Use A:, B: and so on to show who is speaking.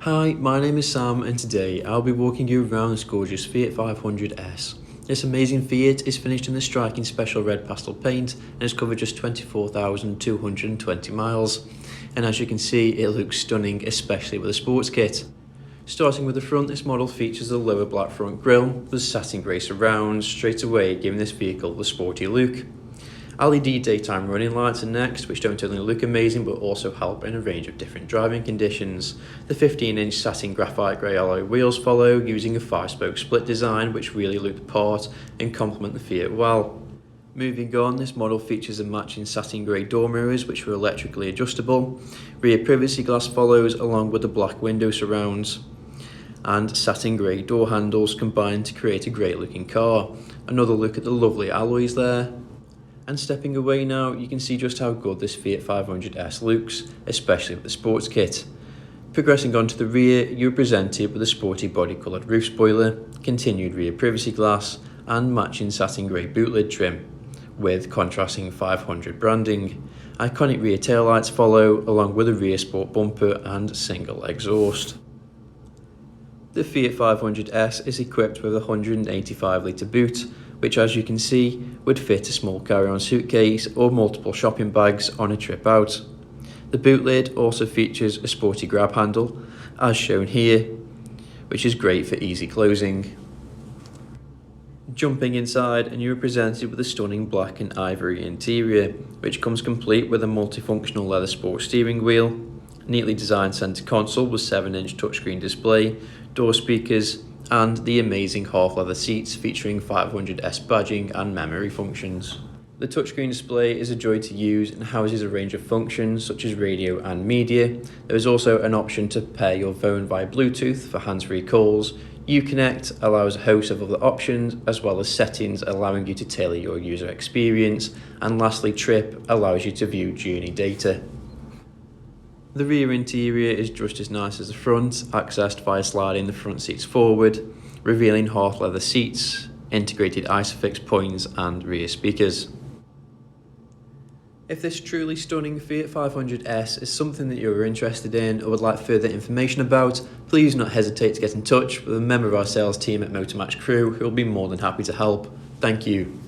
A: Hi, my name is Sam and today I'll be walking you around this gorgeous Fiat 500S. This amazing Fiat is finished in the striking special red pastel paint and has covered just 24,220 miles. And as you can see, it looks stunning, especially with a sports kit. Starting with the front, this model features the lower black front grille with satin grey surrounds, straight away giving this vehicle the sporty look. LED daytime running lights are next, which don't only look amazing but also help in a range of different driving conditions. The 15-inch satin graphite grey alloy wheels follow, using a 5-spoke split design which really look the part and complement the Fiat well. Moving on, this model features a matching satin grey door mirrors which are electrically adjustable. Rear privacy glass follows along with the black window surrounds. And satin grey door handles combine to create a great looking car. Another look at the lovely alloys there. And stepping away now, you can see just how good this Fiat 500S looks, especially with the sports kit. Progressing on to the rear, you're presented with a sporty body coloured roof spoiler, continued rear privacy glass, and matching satin grey boot lid trim, with contrasting 500 branding. Iconic rear taillights follow, along with a rear sport bumper and single exhaust. The Fiat 500S is equipped with a 185 litre boot, which as you can see would fit a small carry-on suitcase or multiple shopping bags on a trip out. The boot lid also features a sporty grab handle, as shown here, which is great for easy closing. Jumping inside, and you are presented with a stunning black and ivory interior, which comes complete with a multifunctional leather sport steering wheel, neatly designed centre console with 7-inch touchscreen display, door speakers, and the amazing half leather seats featuring 500S badging and memory functions. The touchscreen display is a joy to use and houses a range of functions such as radio and media. There is also an option to pair your phone via Bluetooth for hands-free calls. Uconnect allows a host of other options, as well as settings allowing you to tailor your user experience. And lastly, Trip allows you to view journey data. The rear interior is just as nice as the front, accessed via sliding the front seats forward, revealing half leather seats, integrated ISOFIX points and rear speakers. If this truly stunning Fiat 500S is something that you're interested in or would like further information about, please do not hesitate to get in touch with a member of our sales team at Motor Match Crewe who will be more than happy to help. Thank you.